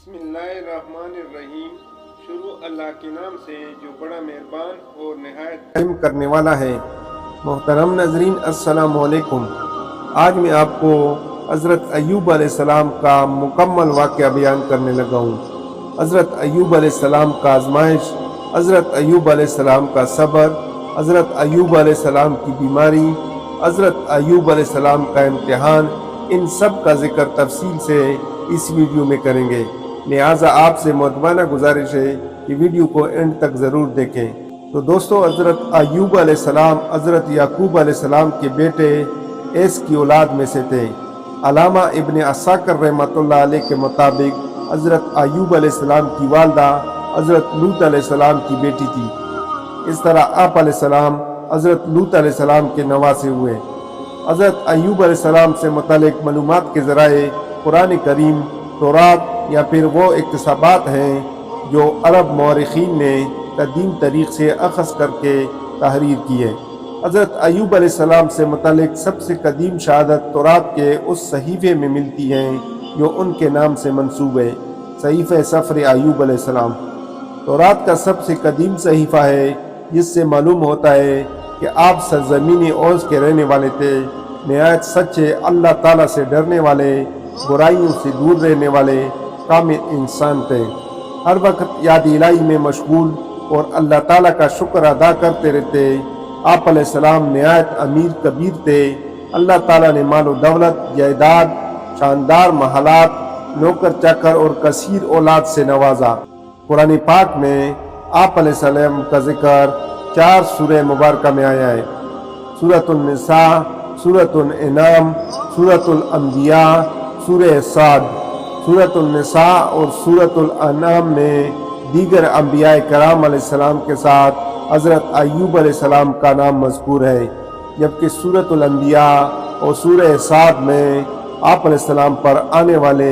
بسم اللہ الرحمن الرحیم۔ شروع اللہ کے نام سے جو بڑا مہربان اور نہایت رحم کرنے والا ہے۔ محترم ناظرین السلام علیکم۔ آج میں آپ کو حضرت ایوب علیہ السلام کا مکمل واقعہ بیان کرنے لگا ہوں۔ حضرت ایوب علیہ السلام کا آزمائش، حضرت ایوب علیہ السلام کا صبر، حضرت ایوب علیہ السلام کی بیماری، حضرت ایوب علیہ السلام کا امتحان، ان سب کا ذکر تفصیل سے اس ویڈیو میں کریں گے، لہٰذا آپ سے مؤدبانہ گزارش ہے کہ ویڈیو کو اینڈ تک ضرور دیکھیں۔ تو دوستو، حضرت ایوب علیہ السلام حضرت یعقوب علیہ السلام کے بیٹے ایس کی اولاد میں سے تھے۔ علامہ ابن عساکر رحمۃ اللہ علیہ کے مطابق حضرت ایوب علیہ السلام کی والدہ حضرت لوط علیہ السلام کی بیٹی تھی۔ اس طرح آپ علیہ السلام حضرت لوط علیہ السلام کے نواسے ہوئے۔ حضرت ایوب علیہ السلام سے متعلق معلومات کے ذرائع قرآن کریم، تورات یا پھر وہ اقتباسات ہیں جو عرب مورخین نے قدیم تاریخ سے اخذ کر کے تحریر کی ہے۔ حضرت ایوب علیہ السلام سے متعلق سب سے قدیم شہادت تورات کے اس صحیفے میں ملتی ہیں جو ان کے نام سے منسوب ہے، صحیفہ سفر ایوب علیہ السلام۔ تورات کا سب سے قدیم صحیفہ ہے، جس سے معلوم ہوتا ہے کہ آپ سرزمین اوز کے رہنے والے تھے، نہایت سچے، اللہ تعالیٰ سے ڈرنے والے، برائیوں سے دور رہنے والے کامل انسان تھے۔ ہر وقت یاد الہی میں مشغول اور اللہ تعالیٰ کا شکر ادا کرتے رہتے۔ آپ علیہ السلام نہایت امیر کبیر تھے۔ اللہ تعالیٰ نے مال و دولت، جائیداد، شاندار محلات، نوکر چاکر اور کثیر اولاد سے نوازا۔ قرآن پاک میں آپ علیہ السلام کا ذکر 4 سورہ مبارکہ میں آیا ہے: سورۃ النساء، سورۃ الانعام، سورۃ الانبیاء، سورہ صاد۔ سورۃ النساء اور سورۃ الانعام میں دیگر انبیاء کرام علیہ السلام کے ساتھ حضرت ایوب علیہ السلام کا نام مذکور ہے، جبکہ سورۃ الانبیاء اور سورہ صاد میں آپ علیہ السلام پر آنے والے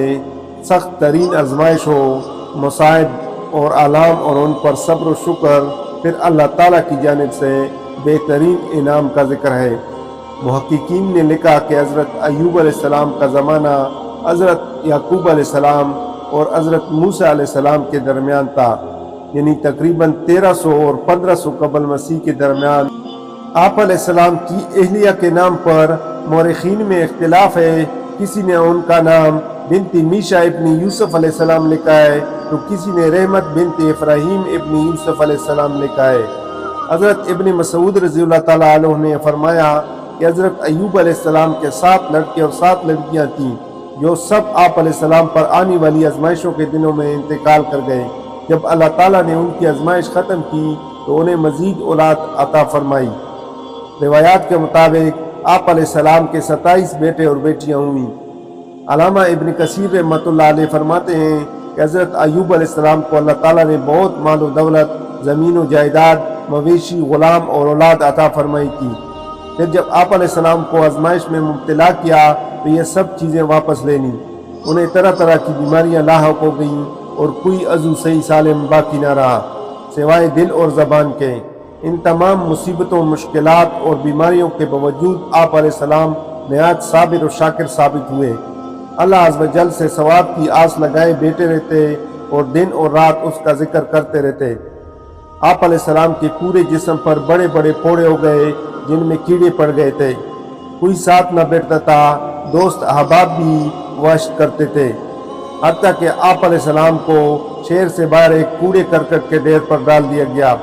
سخت ترین آزمائشوں، مصائب اور آلام اور ان پر صبر و شکر، پھر اللہ تعالیٰ کی جانب سے بہترین انعام کا ذکر ہے۔ محققین نے لکھا کہ حضرت ایوب علیہ السلام کا زمانہ حضرت یعقوب علیہ السلام اور حضرت موسیٰ علیہ السلام کے درمیان تھا، یعنی تقریباً 1300 اور 1500 قبل مسیح کے درمیان۔ آپ علیہ السلام کی اہلیہ کے نام پر مورخین میں اختلاف ہے، کسی نے ان کا نام بنت میشا ابن یوسف علیہ السلام لکھا ہے تو کسی نے رحمت بنت ابراہیم ابن یوسف علیہ السلام لکھا ہے۔ حضرت ابن مسعود رضی اللہ تعالیٰ عنہ نے فرمایا کہ حضرت ایوب علیہ السلام کے 7 لڑکے اور 7 لڑکیاں تھیں، جو سب آپ علیہ السلام پر آنے والی آزمائشوں کے دنوں میں انتقال کر گئے۔ جب اللہ تعالیٰ نے ان کی آزمائش ختم کی تو انہیں مزید اولاد عطا فرمائی۔ روایات کے مطابق آپ علیہ السلام کے 27 بیٹے اور بیٹیاں ہوئیں۔ علامہ ابن کثیر رحمۃ اللہ علیہ فرماتے ہیں کہ حضرت ایوب علیہ السلام کو اللہ تعالیٰ نے بہت مال و دولت، زمین و جائیداد، مویشی، غلام اور اولاد عطا فرمائی تھی۔ پھر جب آپ علیہ السلام کو آزمائش میں مبتلا کیا تو یہ سب چیزیں واپس لے لیں۔ انہیں طرح طرح کی بیماریاں لاحق ہو گئیں اور کوئی عضو صحیح سالم باقی نہ رہا سوائے دل اور زبان کے۔ ان تمام مصیبتوں، مشکلات اور بیماریوں کے باوجود آپ علیہ السلام نہایت صابر و شاکر ثابت ہوئے۔ اللہ عز و جل سے ثواب کی آس لگائے بیٹھے رہتے اور دن اور رات اس کا ذکر کرتے رہتے۔ آپ علیہ السلام کے پورے جسم پر بڑے بڑے پھوڑے ہو گئے جن میں کیڑے پڑ گئے تھے، کوئی ساتھ نہ بیٹھتا تھا، دوست احباب بھی وحشت کرتے تھے، حتیٰ کہ آپ علیہ السلام کو شہر سے باہر ایک کوڑے کرکٹ کے ڈھیر پر ڈال دیا گیا۔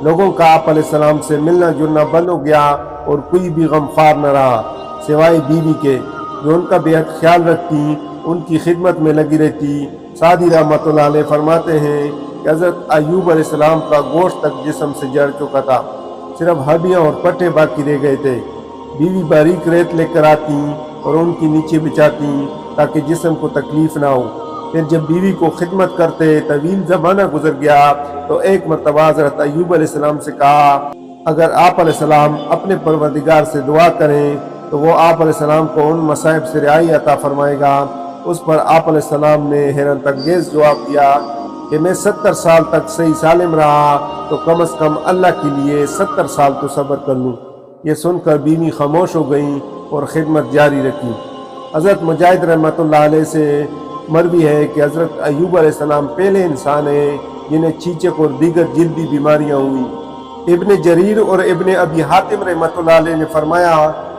لوگوں کا آپ علیہ السلام سے ملنا جلنا بند ہو گیا اور کوئی بھی غمخوار نہ رہا سوائے بیوی کے، جو ان کا بے حد خیال رکھتی، ان کی خدمت میں لگی رہتی۔ سعدی رحمۃ اللہ علیہ فرماتے ہیں کہ حضرت ایوب علیہ السلام کا گوشت تک جسم سے جڑ چکا تھا، صرف ہڈیاں اور پٹھے باقی رہ گئے تھے۔ بیوی باریک ریت لے کر آتی اور ان کی نیچے بچھاتی تاکہ جسم کو تکلیف نہ ہو۔ پھر جب بیوی کو خدمت کرتے طویل زمانہ گزر گیا تو ایک مرتبہ حضرت ایوب علیہ السلام سے کہا، اگر آپ علیہ السلام اپنے پروردگار سے دعا کریں تو وہ آپ علیہ السلام کو ان مصائب سے رہائی عطا فرمائے گا۔ اس پر آپ علیہ السلام نے حیرت انگیز جواب دیا کہ میں 70 سال تک صحیح سالم رہا تو کم از کم اللہ کے لیے 70 سال تو صبر کر لوں۔ یہ سن کر بیوی خاموش ہو گئیں اور خدمت جاری رکھی۔ حضرت مجاہد رحمۃ اللہ علیہ سے مروی ہے کہ حضرت ایوب علیہ السلام پہلے انسان ہیں جنہیں چیچک اور دیگر جلدی بیماریاں ہوئیں۔ ابن جریر اور ابن ابی حاتم رحمۃ اللہ علیہ نے فرمایا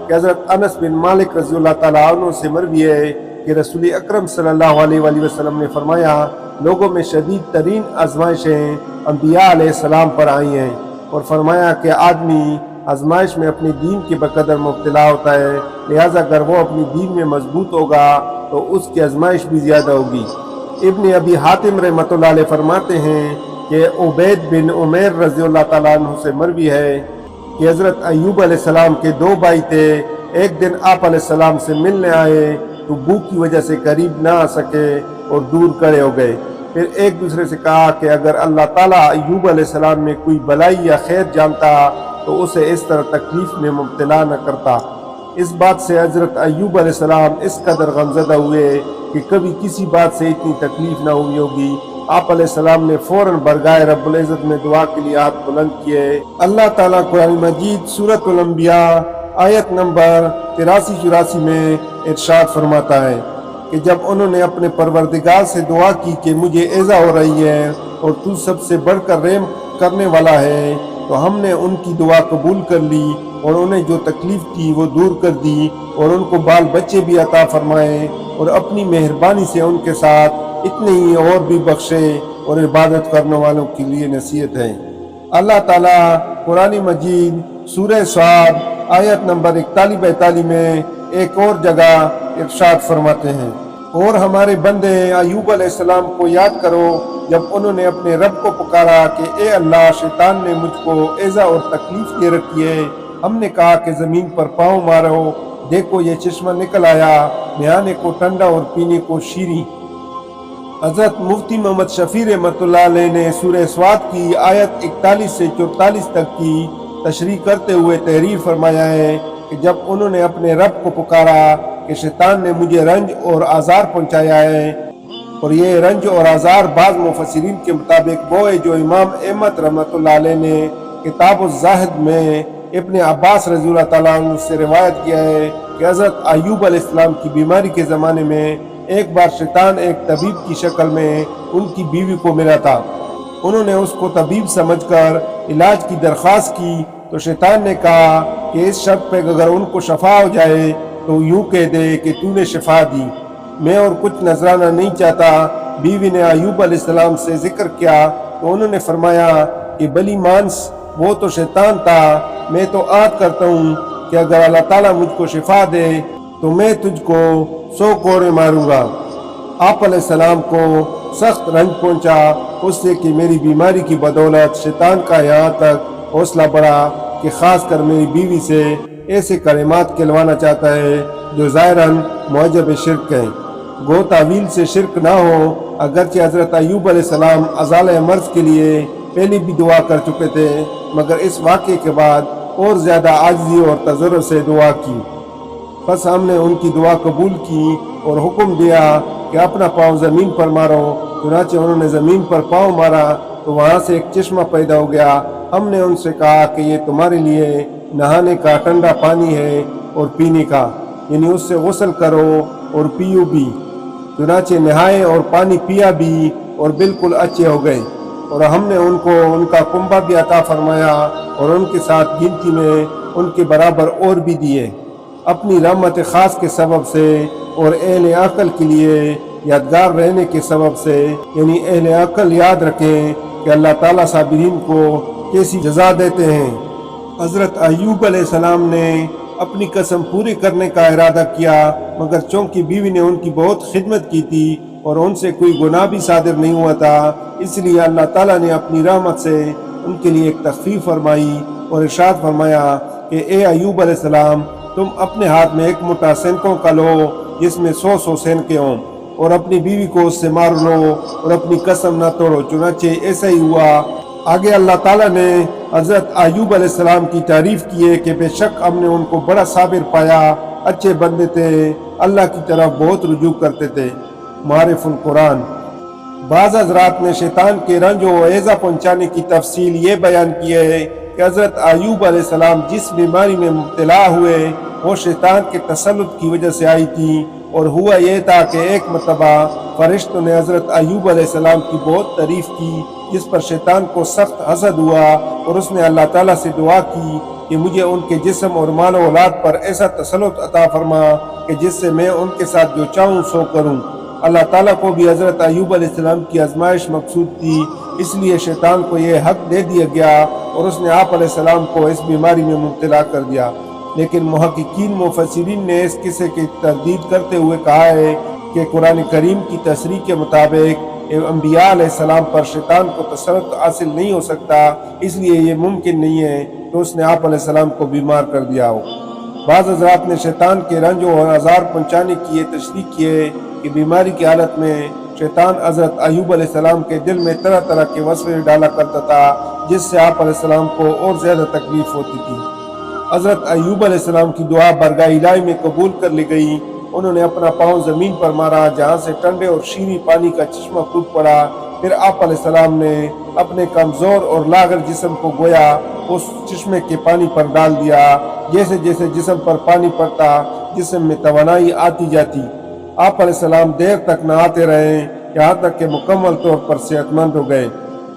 کہ حضرت انس بن مالک رضی اللہ تعالیٰ عنہ سے مروی ہے کہ رسول اکرم صلی اللہ علیہ وآلہ وسلم نے فرمایا لوگوں میں شدید ترین آزمائشیں انبیاء علیہ السلام پر آئی ہیں، اور فرمایا کہ آدمی آزمائش میں اپنے دین کے بقدر مبتلا ہوتا ہے، لہٰذا اگر وہ اپنی دین میں مضبوط ہوگا تو اس کی آزمائش بھی زیادہ ہوگی۔ ابن ابی حاتم رحمۃ اللہ علیہ فرماتے ہیں کہ عبید بن عمیر رضی اللہ تعالیٰ عنہ سے مروی ہے کہ حضرت ایوب علیہ السلام کے دو بھائی تھے، ایک دن آپ علیہ السلام سے ملنے آئے تو بھوک کی وجہ سے قریب نہ آ سکے اور دور کھڑے ہو گئے۔ پھر ایک دوسرے سے کہا کہ اگر اللہ تعالیٰ ایوب علیہ السلام میں کوئی بلائی یا خیر جانتا تو اسے اس طرح تکلیف میں مبتلا نہ کرتا۔ اس بات سے حضرت ایوب علیہ السلام اس قدر غمزدہ ہوئے کہ کبھی کسی بات سے اتنی تکلیف نہ ہوئی ہوگی۔ آپ علیہ السلام نے فوراً برگاہ رب العزت میں دعا کے لیے ہاتھ بلند کیے۔ اللہ تعالیٰ قرآن مجید سورۃ الانبیاء آیت نمبر 83-84 میں ارشاد فرماتا ہے کہ جب انہوں نے اپنے پروردگار سے دعا کی کہ مجھے ایذا ہو رہی ہے اور تو سب سے بڑھ کر رحم کرنے والا ہے، تو ہم نے ان کی دعا قبول کر لی اور انہیں جو تکلیف تھی وہ دور کر دی اور ان کو بال بچے بھی عطا فرمائے اور اپنی مہربانی سے ان کے ساتھ اتنے ہی اور بھی بخشے، اور عبادت کرنے والوں کے لیے نصیحت ہے۔ اللہ تعالیٰ قرآن مجید سورہ صاد آیت نمبر 41-42 میں ایک اور جگہ ارشاد فرماتے ہیں، اور ہمارے بندے ایوب علیہ السلام کو یاد کرو جب انہوں نے اپنے رب کو پکارا کہ اے اللہ، شیطان نے مجھ کو ایذا اور تکلیف دے رکھی ہے۔ ہم نے کہا کہ زمین پر پاؤں مارو، دیکھو یہ چشمہ نکل آیا، نہانے کو ٹھنڈا اور پینے کو شیریں۔ حضرت مفتی محمد شفیع رحمۃ اللہ علیہ نے سورہ صاد کی آیت 41 سے 44 تک کی تشریح کرتے ہوئے تحریر فرمایا ہے کہ جب انہوں نے اپنے رب کو پکارا کہ شیطان نے مجھے رنج اور آزار پہنچایا ہے، اور یہ رنج اور آزار بعض مفسرین کے مطابق وہ ہے جو امام احمد رحمۃ اللہ علیہ نے کتاب الزاہد میں ابن عباس رضی اللہ تعالیٰ عنہ سے روایت کیا ہے کہ حضرت ایوب علیہ السلام کی بیماری کے زمانے میں ایک بار شیطان ایک طبیب کی شکل میں ان کی بیوی کو ملا تھا۔ انہوں نے اس کو طبیب سمجھ کر علاج کی درخواست کی تو شیطان نے کہا کہ اس شرط پہ اگر ان کو شفا ہو جائے تو یوں کہہ دے کہ تو نے شفا دی، میں اور کچھ نذرانہ نہیں چاہتا۔ بیوی نے ایوب علیہ السلام سے ذکر کیا تو انہوں نے فرمایا کہ بلی مانس، وہ تو شیطان تھا، میں تو عہد کرتا ہوں کہ اگر اللہ تعالیٰ مجھ کو شفا دے تو میں تجھ کو 100 کوڑے ماروں گا۔ آپ علیہ السلام کو سخت رنج پہنچا اس سے کہ میری بیماری کی بدولت شیطان کا یہاں تک حوصلہ بڑھا کہ خاص کر میری بیوی سے ایسے کلمات کہلوانا چاہتا ہے جو ظاہراً موجب شرک ہیں۔ گو تعویل سے شرک نہ ہو، اگرچہ حضرت ایوب علیہ السلام ازالہ مرض کے لیے پہلے بھی دعا کر چکے تھے، مگر اس واقعے کے بعد اور زیادہ عاجزی اور تضرع سے دعا کی۔ بس ہم نے ان کی دعا قبول کی اور حکم دیا کہ اپنا پاؤں زمین پر مارو۔ چنانچہ انہوں نے زمین پر پاؤں مارا تو وہاں سے ایک چشمہ پیدا ہو گیا۔ ہم نے ان سے کہا کہ یہ تمہارے لیے نہانے کا ٹھنڈا پانی ہے اور پینے کا، یعنی اس سے غسل کرو اور پیو بھی۔ چنانچہ نہائے اور پانی پیا بھی اور بالکل اچھے ہو گئے، اور ہم نے ان کو ان کا کنبہ بھی عطا فرمایا اور ان کے ساتھ گنتی میں ان کے برابر اور بھی دیے۔ اپنی رحمت خاص کے سبب سے اور اہل عقل کے لیے یادگار رہنے کے سبب سے، یعنی اہل عقل یاد رکھیں کہ اللہ تعالیٰ صابرین کو کیسی جزا دیتے ہیں۔ حضرت ایوب علیہ السلام نے اپنی قسم پوری کرنے کا ارادہ کیا، مگر چونکہ بیوی نے ان کی بہت خدمت کی تھی اور ان سے کوئی گناہ بھی صادر نہیں ہوا تھا، اس لیے اللہ تعالیٰ نے اپنی رحمت سے ان کے لیے ایک تخفیف فرمائی اور ارشاد فرمایا کہ اے ایوب علیہ السلام، تم اپنے ہاتھ میں ایک موٹا سینکوں کا لو جس میں 100 سینکے ہوں، اور اپنی بیوی کو اس سے مار لو اور اپنی قسم نہ توڑو۔ چنانچہ ایسا ہی ہوا۔ آگے اللہ تعالیٰ نے حضرت ایوب علیہ السلام کی تعریف کی ہے کہ بے شک ہم نے ان کو بڑا صابر پایا، اچھے بندے تھے، اللہ کی طرف بہت رجوع کرتے تھے۔ معارف القرآن۔ بعض حضرات نے شیطان کے رنج و ایذا پہنچانے کی تفصیل یہ بیان کی ہے کہ حضرت ایوب علیہ السلام جس بیماری میں مبتلا ہوئے وہ شیطان کے تسلط کی وجہ سے آئی تھی، اور ہوا یہ تھا کہ ایک مرتبہ فرشتوں نے حضرت ایوب علیہ السلام کی بہت تعریف کی، جس پر شیطان کو سخت حسد ہوا اور اس نے اللہ تعالیٰ سے دعا کی کہ مجھے ان کے جسم اور مال و اولاد پر ایسا تسلط عطا فرما کہ جس سے میں ان کے ساتھ جو چاہوں سو کروں۔ اللہ تعالیٰ کو بھی حضرت ایوب علیہ السلام کی آزمائش مقصود تھی، اس لیے شیطان کو یہ حق دے دیا گیا اور اس نے آپ علیہ السلام کو اس بیماری میں مبتلا کر دیا۔ لیکن محققین مفسرین نے اس قصے کی تردید کرتے ہوئے کہا ہے کہ قرآن کریم کی تصریح کے مطابق انبیاء علیہ السلام پر شیطان کو تسلط حاصل نہیں ہو سکتا، اس لیے یہ ممکن نہیں ہے کہ اس نے آپ علیہ السلام کو بیمار کر دیا ہو۔ بعض حضرات نے شیطان کے رنج اور آزار پہنچانے کی یہ تشریح کی ہے کہ بیماری کی حالت میں شیطان حضرت ایوب علیہ السلام کے دل میں طرح طرح کے وسوسے ڈالا کرتا تھا، جس سے آپ علیہ السلام کو اور زیادہ تکلیف ہوتی تھی۔ حضرت ایوب علیہ السلام کی دعا برگاہ الہی میں قبول کر لی گئی۔ انہوں نے اپنا پاؤں زمین پر مارا، جہاں سے ٹھنڈے اور شیریں پانی کا چشمہ پھوٹ پڑا۔ پھر آپ علیہ السلام نے اپنے کمزور اور لاغر جسم کو گویا اس چشمے کے پانی پر ڈال دیا۔ جیسے جیسے جسم پر پانی پڑتا، جسم میں توانائی آتی جاتی۔ آپ علیہ السلام دیر تک نہاتے رہے، یہاں تک کہ مکمل طور پر صحت مند ہو گئے۔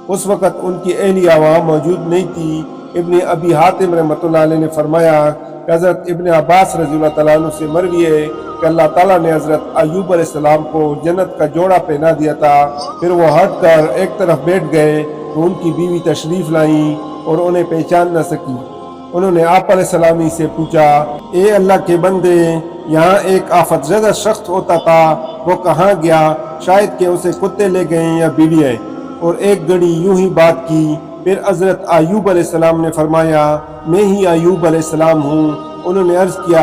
اس وقت ان کی اہلیہ وہاں موجود نہیں تھی۔ ابن ابی حاتم رحمۃ اللہ علیہ نے فرمایا کہ حضرت ابن عباس رضی اللہ تعالیٰ عنہ سے مروی ہے کہ اللہ تعالیٰ نے حضرت ایوب علیہ السلام کو جنت کا جوڑا پہنا دیا تھا۔ پھر وہ ہٹ کر ایک طرف بیٹھ گئے تو ان کی بیوی تشریف لائیں اور انہیں پہچان نہ سکی۔ انہوں نے آپ علیہ السلام ہی سے پوچھا، اے اللہ کے بندے، یہاں ایک آفت زدہ شخص ہوتا تھا، وہ کہاں گیا؟ شاید کہ اسے کتے لے گئے یا بھیڑیے۔ اور ایک گھڑی یوں ہی بات کی۔ پھر حضرت ایوب علیہ السلام نے فرمایا، میں ہی ایوب علیہ السلام ہوں۔ انہوں نے عرض کیا،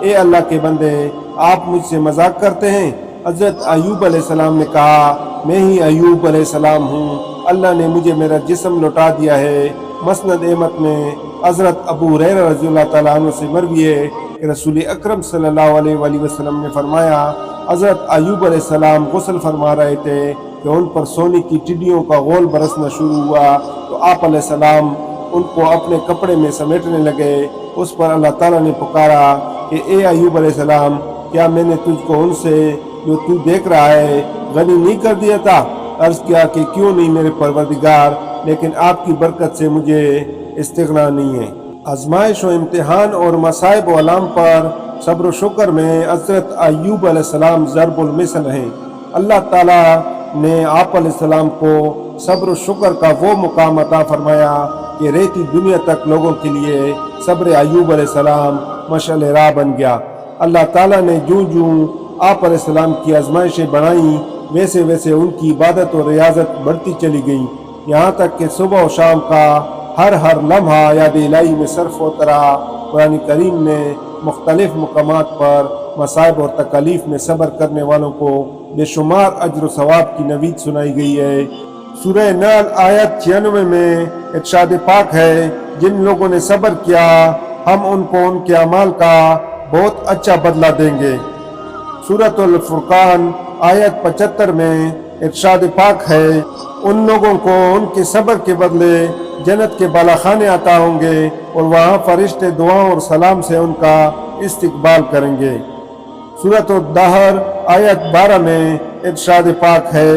اے اللہ کے بندے، آپ مجھ سے مذاق کرتے ہیں؟ حضرت ایوب علیہ السلام نے کہا، میں ہی ایوب علیہ السلام ہوں، اللہ نے مجھے میرا جسم لوٹا دیا ہے۔ مسند احمد میں حضرت ابو ہریرہ رضی اللہ تعالیٰ عنہ سے مروی ہے کہ رسول اکرم صلی اللہ علیہ وآلہ وسلم نے فرمایا، حضرت ایوب علیہ السلام غسل فرما رہے تھے کہ ان پر سونے کی ٹڈیوں کا غول برسنا شروع ہوا، تو آپ علیہ السلام ان کو اپنے کپڑے میں سمیٹنے لگے۔ اس پر اللہ تعالیٰ نے پکارا کہ اے ایوب علیہ السلام، کیا میں نے تجھ کو ان سے جو تو دیکھ رہا ہے غنی نہیں کر دیا تھا؟ عرض کیا کہ کیوں نہیں میرے پروردگار، لیکن آپ کی برکت سے مجھے استغنا نہیں ہے۔ آزمائش و امتحان اور مصائب و علام پر صبر و شکر میں حضرت ایوب علیہ السلام ضرب المثل ہیں۔ اللہ تعالیٰ نے آپ علیہ السلام کو صبر و شکر کا وہ مقام عطا فرمایا کہ رہتی دنیا تک لوگوں کے لیے صبر ایوب علیہ السلام مشعل راہ بن گیا۔ اللہ تعالیٰ نے جوں جوں آپ علیہ السلام کی آزمائشیں بڑھائیں، ویسے ویسے ان کی عبادت اور ریاضت بڑھتی چلی گئیں، یہاں تک کہ صبح و شام کا ہر لمحہ یاد الہی میں صرف ہوتا رہا۔ قرآن کریم نے مختلف مقامات پر مصائب اور تکالیف میں صبر کرنے والوں کو بے شمار اجر و ثواب کی نوید سنائی گئی ہے۔ سورہ نحل آیت 96 میں ارشاد پاک ہے، جن لوگوں نے صبر کیا ہم ان کو ان کے اعمال کا بہت اچھا بدلہ دیں گے۔ سورۃ الفرقان آیت 75 میں ارشاد پاک ہے، ان لوگوں کو ان کے صبر کے بدلے جنت کے بالاخانے عطا ہوں گے اور وہاں فرشتے دعاؤں اور سلام سے ان کا استقبال کریں گے۔ سورۃ الدہر آیت 12 میں ارشاد پاک ہے،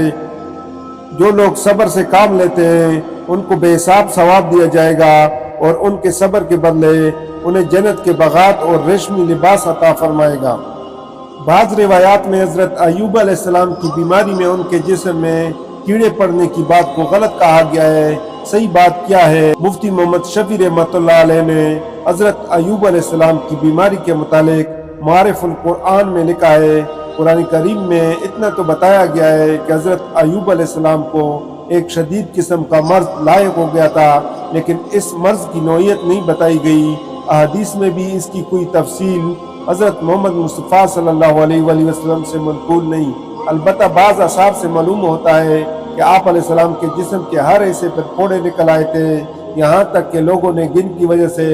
جو لوگ صبر سے کام لیتے ہیں ان کو بے حساب ثواب دیا جائے گا اور ان کے صبر کے بدلے انہیں جنت کے باغات اور ریشمی لباس عطا فرمائے گا۔ بعض روایات میں حضرت ایوب علیہ السلام کی بیماری میں ان کے جسم میں کیڑے پڑنے کی بات کو غلط کہا گیا ہے۔ صحیح بات کیا ہے؟ مفتی محمد شفیع رحمۃ اللہ علیہ نے حضرت ایوب علیہ السلام کی بیماری کے متعلق معارف القرآن میں لکھا ہے، قرآن کریم میں اتنا تو بتایا گیا ہے کہ حضرت ایوب علیہ السلام کو ایک شدید قسم کا مرض لاحق ہو گیا تھا، لیکن اس مرض کی نوعیت نہیں بتائی گئی۔ احادیث میں بھی اس کی کوئی تفصیل حضرت محمد مصطفیٰ صلی اللہ علیہ وآلہ وسلم سے منقول نہیں۔ البتہ بعض آثار سے معلوم ہوتا ہے کہ آپ علیہ السلام کے جسم کے ہر حصے پر پھوڑے نکل آئے تھے، یہاں تک کہ لوگوں نے جن کی وجہ سے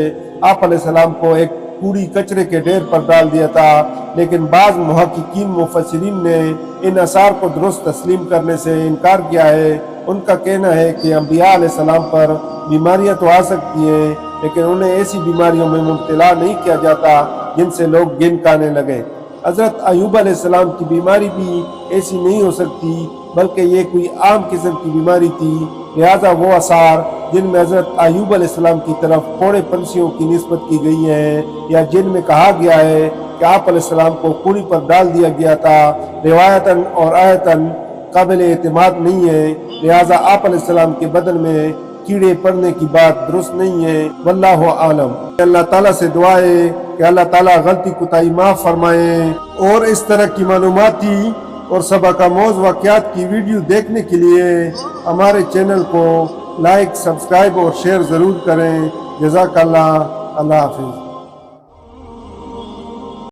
آپ علیہ السلام کو ایک کوڑی کچرے کے ڈھیر پر ڈال دیا تھا، لیکن بعض محققین مفسرین نے ان آثار کو درست تسلیم کرنے سے انکار کیا ہے۔ ان کا کہنا ہے کہ انبیاء علیہ السلام پر بیماریاں تو آ سکتی ہیں، لیکن انہیں ایسی بیماریوں میں مبتلا نہیں کیا جاتا جن سے لوگ گن کھانے لگے۔ حضرت ایوب علیہ السلام کی بیماری بھی ایسی نہیں ہو سکتی، بلکہ یہ کوئی عام قسم کی بیماری تھی۔ لہذا وہ آثار جن میں حضرت ایوب علیہ السلام کی طرف کوڑے پنچھیوں کی نسبت کی گئی ہیں، یا جن میں کہا گیا ہے کہ آپ علیہ السلام کو کوڑی پر ڈال دیا گیا تھا، روایتاً اور آیتاً قابل اعتماد نہیں ہے۔ لہذا آپ علیہ السلام کے بدن میں کیڑے پڑنے کی بات درست نہیں ہے۔ واللہ عالم۔ اللہ تعالیٰ سے دعا ہے کہ اللہ تعالیٰ غلطی کوتاہی معاف فرمائے، اور اس طرح کی معلوماتی اور سبق آموز واقعات کی ویڈیو دیکھنے کے لیے ہمارے چینل کو لائک، سبسکرائب اور شیئر ضرور کریں۔ جزاک اللہ۔ اللہ حافظ۔